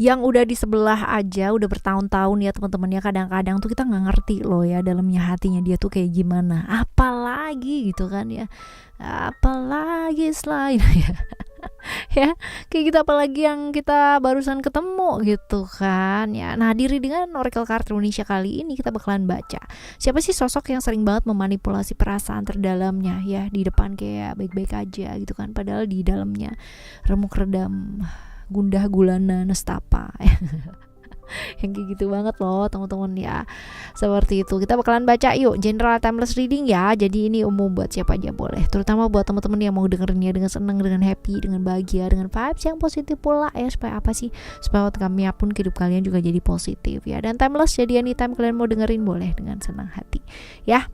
yang udah di sebelah aja udah bertahun-tahun ya teman-teman ya, kadang-kadang tuh kita nggak ngerti loh ya dalamnya hatinya dia tuh kayak gimana, apalagi gitu kan ya, apalagi selain ya ya kayak gitu, apalagi yang kita barusan ketemu gitu kan ya. Nah, diri dengan Oracle Card Indonesia kali ini kita bakalan baca siapa sih sosok yang sering banget memanipulasi perasaan terdalamnya ya, di depan kayak baik-baik aja gitu kan, padahal di dalamnya remuk redam gundah gulana nestapa yang kayak gitu banget loh teman-teman ya. Seperti itu, kita bakalan baca yuk general timeless reading ya. Jadi ini umum buat siapa aja boleh, terutama buat teman-teman yang mau dengerinnya dengan senang, dengan happy, dengan bahagia, dengan vibes yang positif pula ya. Supaya apa sih? Supaya kami pun hidup kalian juga jadi positif ya. Dan timeless, jadi anytime kalian mau dengerin boleh dengan senang hati ya.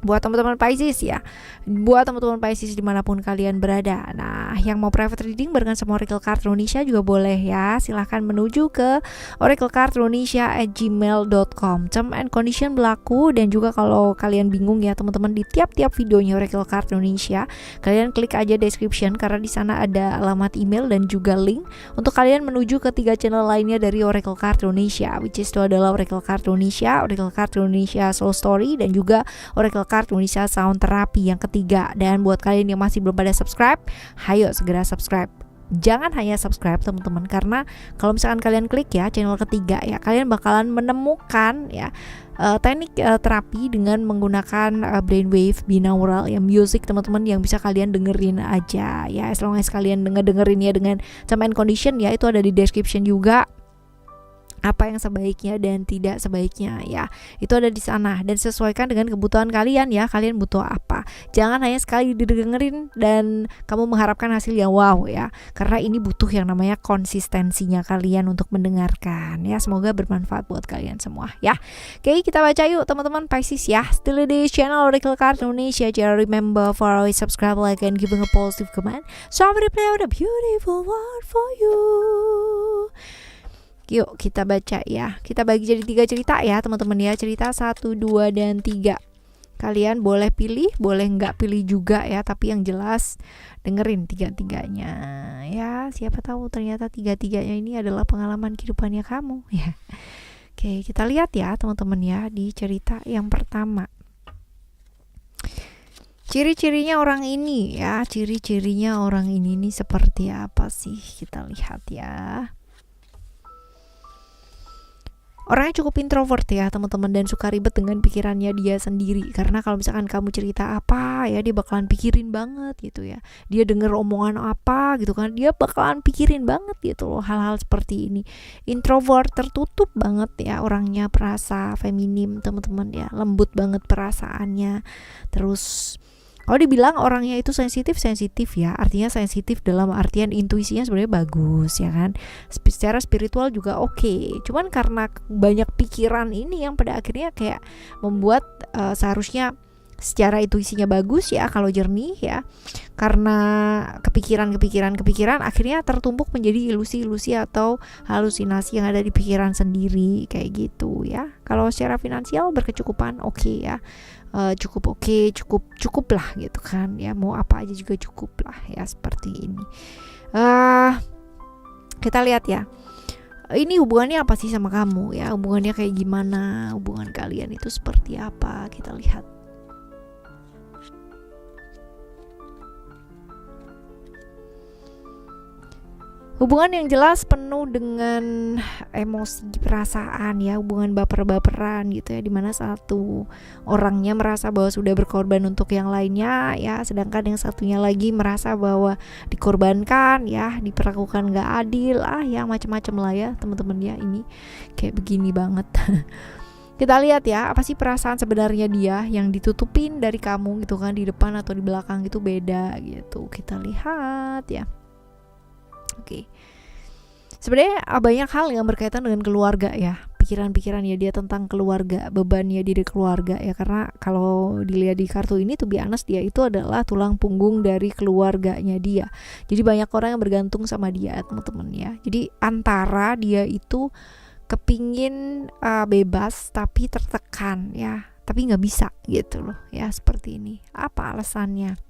Buat teman-teman Pisces ya, buat teman-teman Pisces dimanapun kalian berada. Nah, yang mau private reading barengan sama Oracle Card Indonesia juga boleh ya. Silahkan menuju ke oraclecardindonesia@gmail.com. Term and condition berlaku. Dan juga kalau kalian bingung ya teman-teman, di tiap-tiap videonya Oracle Card Indonesia, kalian klik aja description karena di sana ada alamat email dan juga link untuk kalian menuju ke 3 channel lainnya dari Oracle Card Indonesia, which is itu adalah Oracle Card Indonesia, Oracle Card Indonesia Soul Story, dan juga Oracle Card Indonesia Sound Therapy yang ketiga. Dan buat kalian yang masih belum pada subscribe, hayo segera subscribe. Jangan hanya subscribe teman-teman, karena kalau misalkan kalian klik ya channel ketiga ya, kalian bakalan menemukan ya teknik terapi dengan menggunakan brainwave binaural ya, music teman-teman, yang bisa kalian dengerin aja ya, as long as kalian dengerin ya dengan term and condition ya, itu ada di description juga apa yang sebaiknya dan tidak sebaiknya ya, itu ada di sana. Dan sesuaikan dengan kebutuhan kalian ya, kalian butuh apa. Jangan hanya sekali didengerin dan kamu mengharapkan hasil yang wow ya, karena ini butuh yang namanya konsistensinya kalian untuk mendengarkan ya. Semoga bermanfaat buat kalian semua ya. Oke, kita baca yuk teman-teman Pisces ya. Still di channel Oracle Card Indonesia. Just remember for always subscribe, like, and giving a positive comment, so I will play out a beautiful word for you. Yuk kita baca ya. Kita bagi jadi 3 cerita ya teman-teman ya. Cerita 1, 2, dan 3. Kalian boleh pilih, boleh nggak pilih juga ya. Tapi yang jelas dengerin 3-3-nya ya. Siapa tahu ternyata 3-3-nya ini adalah pengalaman kehidupannya kamu ya. Oke, kita lihat ya teman-teman ya di cerita yang pertama. Ciri-cirinya orang ini ya. Ciri-cirinya orang ini nih seperti apa sih? Kita lihat ya. Orangnya cukup introvert ya teman-teman, dan suka ribet dengan pikirannya dia sendiri. Karena kalau misalkan kamu cerita apa ya, dia bakalan pikirin banget gitu ya. Dia denger omongan apa gitu kan, dia bakalan pikirin banget gitu loh, hal-hal seperti ini. Introvert, tertutup banget ya orangnya, perasa feminim teman-teman ya, lembut banget perasaannya. Terus kalau dibilang orangnya itu sensitif ya, artinya sensitif dalam artian intuisinya sebenarnya bagus ya kan, secara spiritual juga oke. Cuman karena banyak pikiran ini yang pada akhirnya kayak membuat seharusnya secara intuisinya bagus ya kalau jernih ya, karena kepikiran akhirnya tertumpuk menjadi ilusi-ilusi atau halusinasi yang ada di pikiran sendiri kayak gitu ya. Kalau secara finansial berkecukupan oke ya, cukup lah gitu kan ya, mau apa aja juga cukup lah ya, seperti ini. Kita lihat ya, ini hubungannya apa sih sama kamu ya, hubungannya kayak gimana, hubungan kalian itu seperti apa, kita lihat. Hubungan yang jelas penuh dengan emosi, perasaan ya, hubungan baper-baperan gitu ya, dimana satu orangnya merasa bahwa sudah berkorban untuk yang lainnya ya, sedangkan yang satunya lagi merasa bahwa dikorbankan ya, diperlakukan gak adil ya, macam-macam lah ya teman-teman ya. Ini kayak begini banget. Kita lihat ya, apa sih perasaan sebenarnya dia yang ditutupin dari kamu gitu kan, di depan atau di belakang itu beda gitu. Kita lihat ya. Oke. Sebenarnya banyak hal yang berkaitan dengan keluarga ya. Pikiran-pikirannya dia tentang keluarga, bebannya dia di keluarga ya, karena kalau dilihat di kartu ini tuh be honest, dia itu adalah tulang punggung dari keluarganya dia. Jadi banyak orang yang bergantung sama dia teman-teman ya. Jadi antara dia itu kepingin bebas tapi tertekan ya, tapi nggak bisa gitu loh ya, seperti ini. Apa alasannya?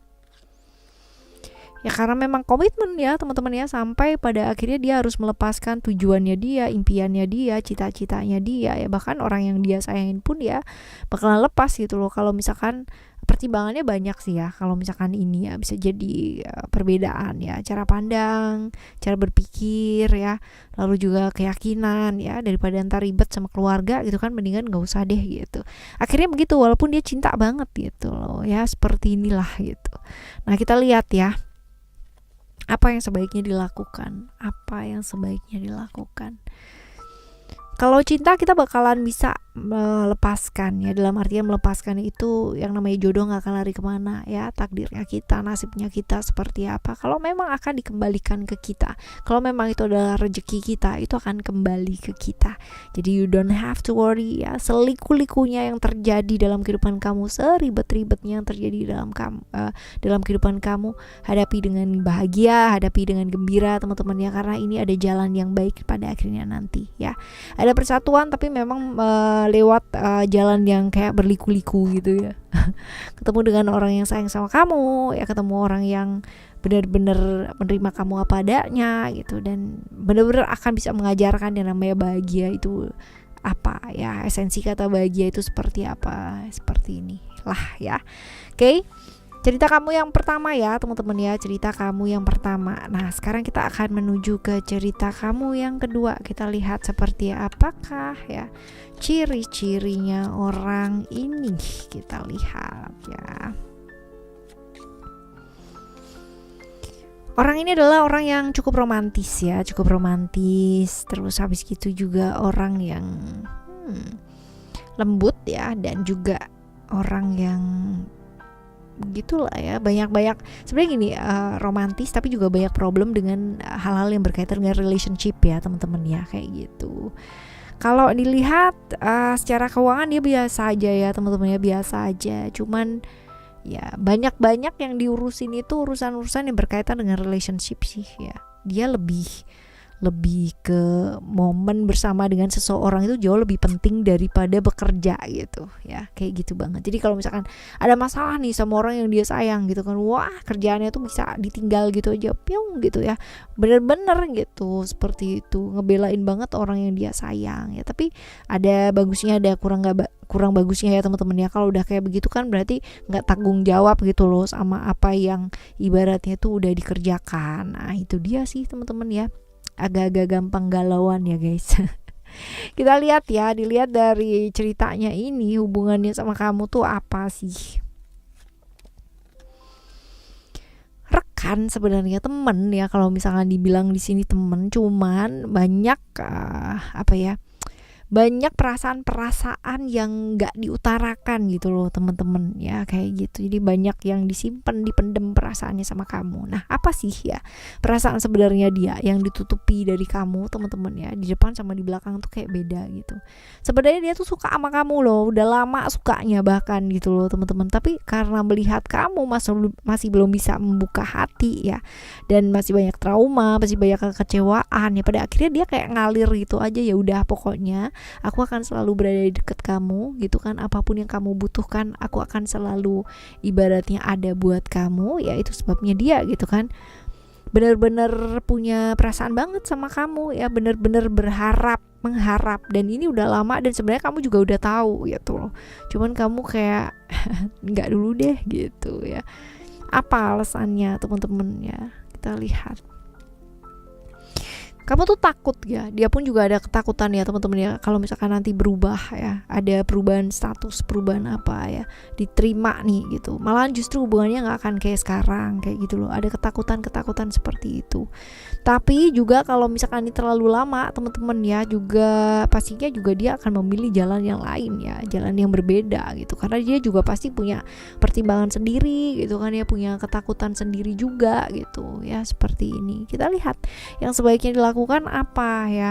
Ya karena memang komitmen ya teman-teman ya, sampai pada akhirnya dia harus melepaskan tujuannya dia, impiannya dia, cita-citanya dia ya, bahkan orang yang dia sayangin pun ya bakalan lepas gitu loh. Kalau misalkan pertimbangannya banyak sih ya, kalau misalkan ini ya bisa jadi perbedaan ya, cara pandang, cara berpikir ya, lalu juga keyakinan ya, daripada ntar ribet sama keluarga gitu kan, mendingan gak usah deh gitu. Akhirnya begitu, walaupun dia cinta banget gitu loh ya, seperti inilah gitu. Nah kita lihat ya, apa yang sebaiknya dilakukan, apa yang sebaiknya dilakukan. Kalau cinta kita bakalan bisa melepaskan ya, dalam artian melepaskan itu yang namanya jodoh gak akan lari kemana ya, takdirnya kita, nasibnya kita seperti apa, kalau memang akan dikembalikan ke kita, kalau memang itu adalah rezeki kita, itu akan kembali ke kita. Jadi you don't have to worry ya, seliku-likunya yang terjadi dalam kehidupan kamu, seribet-ribetnya yang terjadi dalam kehidupan kamu, hadapi dengan bahagia, hadapi dengan gembira teman-teman ya, karena ini ada jalan yang baik pada akhirnya nanti ya. Ada persatuan tapi memang lewat jalan yang kayak berliku-liku gitu ya. Ketemu dengan orang yang sayang sama kamu ya, ketemu orang yang benar-benar menerima kamu apa adanya gitu, dan benar-benar akan bisa mengajarkan yang namanya bahagia itu apa ya, esensi kata bahagia itu seperti apa, seperti ini lah ya. Oke. Cerita kamu yang pertama ya teman-teman ya, cerita kamu yang pertama. Nah sekarang kita akan menuju ke cerita kamu yang kedua. Kita lihat seperti apakah ya ciri-cirinya orang ini. Kita lihat ya. Orang ini adalah orang yang cukup romantis ya, cukup romantis. Terus habis gitu juga orang yang lembut ya, dan juga orang yang gitulah ya, banyak sebenarnya gini, romantis tapi juga banyak problem dengan hal-hal yang berkaitan dengan relationship ya teman-teman ya, kayak gitu. Kalau dilihat secara keuangan dia biasa aja ya teman-teman ya, biasa aja, cuman ya banyak yang diurusin itu urusan-urusan yang berkaitan dengan relationship sih ya. Dia lebih ke momen bersama dengan seseorang itu jauh lebih penting daripada bekerja gitu ya, kayak gitu banget. Jadi kalau misalkan ada masalah nih sama orang yang dia sayang gitu kan, wah kerjaannya tuh bisa ditinggal gitu aja, piung gitu ya, bener-bener gitu, seperti itu, ngebelain banget orang yang dia sayang ya. Tapi ada bagusnya, ada kurang bagusnya ya teman-teman ya. Kalau udah kayak begitu kan berarti nggak tanggung jawab gitu loh sama apa yang ibaratnya tuh udah dikerjakan. Nah itu dia sih teman-teman ya, agak-agak gampang galauan ya guys. Kita lihat ya, dilihat dari ceritanya ini, hubungannya sama kamu tuh apa sih? Rekan sebenarnya, temen ya, kalau misalkan dibilang di sini temen, cuman banyak banyak perasaan-perasaan yang nggak diutarakan gitu loh teman-teman ya, kayak gitu. Jadi banyak yang disimpan, dipendem perasaannya sama kamu. Nah apa sih ya perasaan sebenarnya dia yang ditutupi dari kamu teman-teman ya, di depan sama di belakang tuh kayak beda gitu. Sebenarnya dia tuh suka sama kamu loh, udah lama sukanya bahkan gitu loh teman-teman, tapi karena melihat kamu masih belum bisa membuka hati ya, dan masih banyak trauma, masih banyak kekecewaan ya, pada akhirnya dia kayak ngalir gitu aja, ya udah pokoknya aku akan selalu berada di dekat kamu gitu kan, apapun yang kamu butuhkan aku akan selalu ibaratnya ada buat kamu ya. Itu sebabnya dia gitu kan benar-benar punya perasaan banget sama kamu ya, benar-benar mengharap, dan ini udah lama, dan sebenarnya kamu juga udah tahu gitu loh, cuman kamu kayak nggak dulu deh gitu ya. Apa alasannya teman-teman ya, kita lihat. Kamu tuh takut ya, dia pun juga ada ketakutan ya teman-teman ya, kalau misalkan nanti berubah ya, ada perubahan status, perubahan apa ya, diterima nih gitu, malahan justru hubungannya nggak akan kayak sekarang kayak gitu loh, ada ketakutan seperti itu. Tapi juga kalau misalkan ini terlalu lama teman-teman ya, juga pastinya juga dia akan memilih jalan yang lain ya, jalan yang berbeda gitu, karena dia juga pasti punya pertimbangan sendiri gitu kan ya, punya ketakutan sendiri juga gitu ya, seperti ini. Kita lihat yang sebaiknya dilakukan apa ya.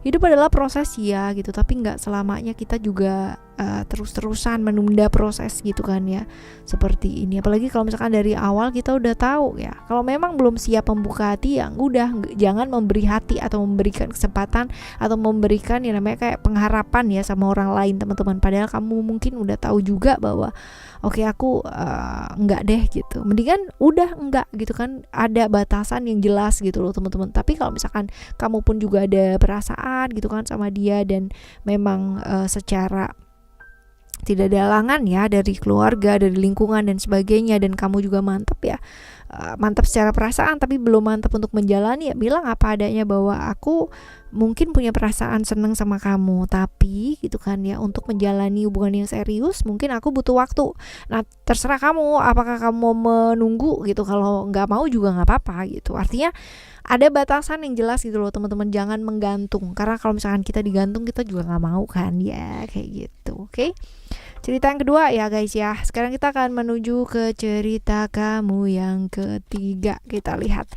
Hidup adalah proses ya gitu, tapi nggak selamanya kita juga terus-terusan menunda proses gitu kan ya, seperti ini. Apalagi kalau misalkan dari awal kita udah tahu ya, kalau memang belum siap membuka hati ya udah, jangan memberi hati atau memberikan kesempatan atau memberikan yang namanya kayak pengharapan ya sama orang lain, teman-teman. Padahal kamu mungkin udah tahu juga bahwa oke, aku enggak deh gitu. Mendingan udah enggak gitu kan, ada batasan yang jelas gitu loh teman-teman. Tapi kalau misalkan kamu pun juga ada perasaan gitu kan sama dia, dan memang secara tidak ada halangan ya dari keluarga, dari lingkungan dan sebagainya, dan kamu juga mantap ya, mantap secara perasaan tapi belum mantap untuk menjalani, ya bilang apa adanya bahwa aku mungkin punya perasaan seneng sama kamu, tapi gitu kan ya, untuk menjalani hubungan yang serius mungkin aku butuh waktu. Nah terserah kamu, apakah kamu mau menunggu gitu, kalau nggak mau juga nggak apa-apa gitu. Artinya ada batasan yang jelas gitu loh teman-teman, jangan menggantung, karena kalau misalkan kita digantung kita juga nggak mau kan ya, kayak gitu. Oke, cerita yang kedua ya guys ya. Sekarang kita akan menuju ke cerita kamu yang ketiga. Kita lihat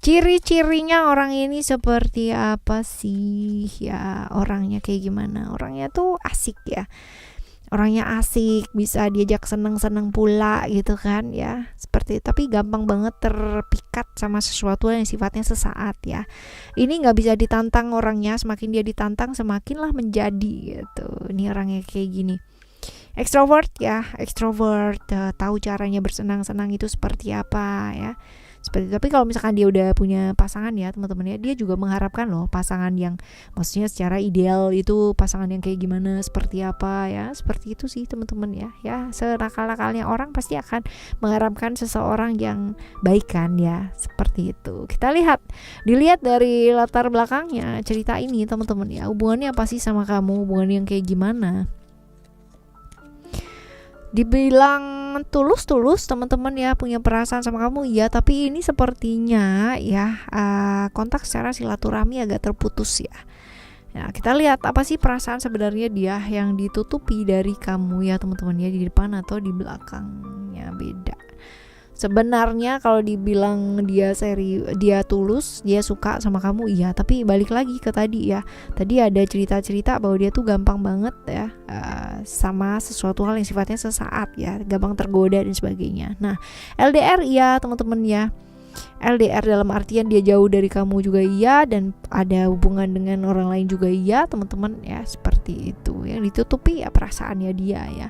ciri-cirinya orang ini seperti apa sih ya, orangnya kayak gimana. Orangnya tuh asik ya, orangnya asik, bisa diajak seneng-seneng pula gitu kan ya, seperti itu. Tapi gampang banget terpikat sama sesuatu yang sifatnya sesaat ya. Ini nggak bisa ditantang orangnya, semakin dia ditantang semakinlah menjadi gitu. Ini orangnya kayak gini. Extrovert ya, extrovert, tahu caranya bersenang-senang itu seperti apa ya, seperti itu. Tapi kalau misalkan dia udah punya pasangan ya teman-teman ya, dia juga mengharapkan loh pasangan yang maksudnya secara ideal itu pasangan yang kayak gimana, seperti apa ya, seperti itu sih teman-teman ya. Ya senakal-nakalnya orang pasti akan mengharapkan seseorang yang baik kan ya, seperti itu. Kita dilihat dari latar belakangnya cerita ini teman-teman ya, hubungannya apa sih sama kamu, hubungan yang kayak gimana. Dibilang tulus teman-teman ya, punya perasaan sama kamu ya, tapi ini sepertinya ya kontak secara silaturahmi agak terputus ya. Nah kita lihat apa sih perasaan sebenarnya dia yang ditutupi dari kamu ya teman-teman ya, di depan atau di belakangnya beda. Sebenarnya kalau dibilang dia tulus, dia suka sama kamu iya, tapi balik lagi ke tadi ya. Tadi ada cerita-cerita bahwa dia tuh gampang banget ya sama sesuatu hal yang sifatnya sesaat ya, gampang tergoda dan sebagainya. Nah, LDR iya teman-teman ya. LDR dalam artian dia jauh dari kamu juga iya, dan ada hubungan dengan orang lain juga iya teman-teman ya, seperti itu. Yang ditutupi ya perasaannya dia ya.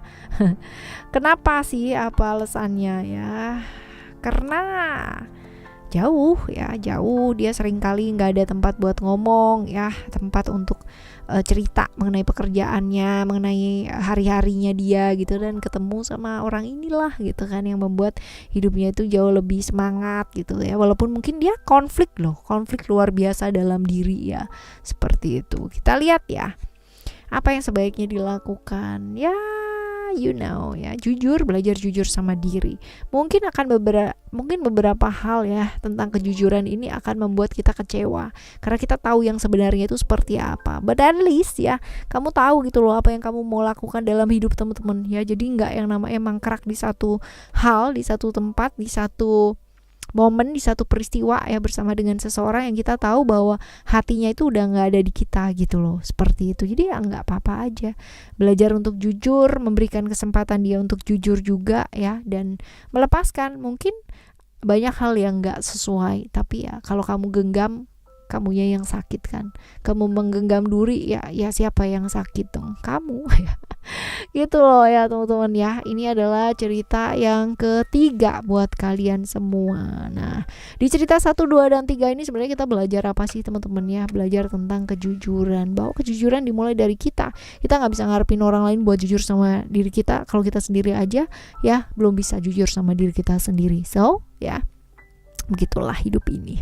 Kenapa sih, apa alasannya ya? Karena jauh ya, jauh, dia sering kali nggak ada tempat buat ngomong ya, tempat untuk cerita mengenai pekerjaannya, mengenai hari-harinya dia gitu, dan ketemu sama orang inilah gitu kan yang membuat hidupnya itu jauh lebih semangat gitu ya, walaupun mungkin dia konflik luar biasa dalam diri ya, seperti itu. Kita lihat ya apa yang sebaiknya dilakukan ya, you know ya, belajar jujur sama diri. Mungkin beberapa hal ya tentang kejujuran ini akan membuat kita kecewa karena kita tahu yang sebenarnya itu seperti apa. But at least ya kamu tahu gitu loh apa yang kamu mau lakukan dalam hidup teman-teman ya. Jadi nggak yang namanya mangkrak di satu hal, di satu tempat, di satu momen, di satu peristiwa ya, bersama dengan seseorang yang kita tahu bahwa hatinya itu udah nggak ada di kita gitu loh, seperti itu. Jadi ya nggak apa-apa aja, belajar untuk jujur, memberikan kesempatan dia untuk jujur juga ya, dan melepaskan mungkin banyak hal yang nggak sesuai. Tapi ya kalau kamu genggam, kamunya yang sakit kan. Kamu menggenggam duri ya siapa yang sakit dong, kamu ya. Gitu loh ya teman-teman ya. Ini adalah cerita yang ketiga buat kalian semua. Nah di cerita 1, 2, dan 3 ini sebenarnya kita belajar apa sih teman-teman ya? Belajar tentang kejujuran, bahwa kejujuran dimulai dari kita. Kita gak bisa ngarepin orang lain buat jujur sama diri kita kalau kita sendiri aja ya belum bisa jujur sama diri kita sendiri. So ya, begitulah hidup ini.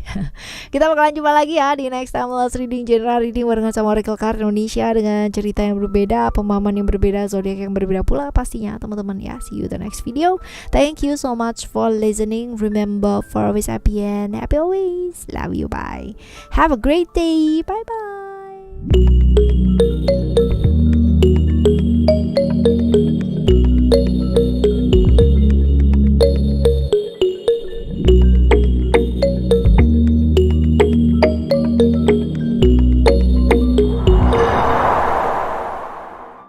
Kita bakalan jumpa lagi ya di next time Let's Reading General Reading barengan sama Oracle Card Indonesia, dengan cerita yang berbeda, pemahaman yang berbeda, zodiak yang berbeda pula pastinya teman-teman ya. See you the next video. Thank you so much for listening. Remember, for always happy and happy always. Love you, bye. Have a great day. Bye bye.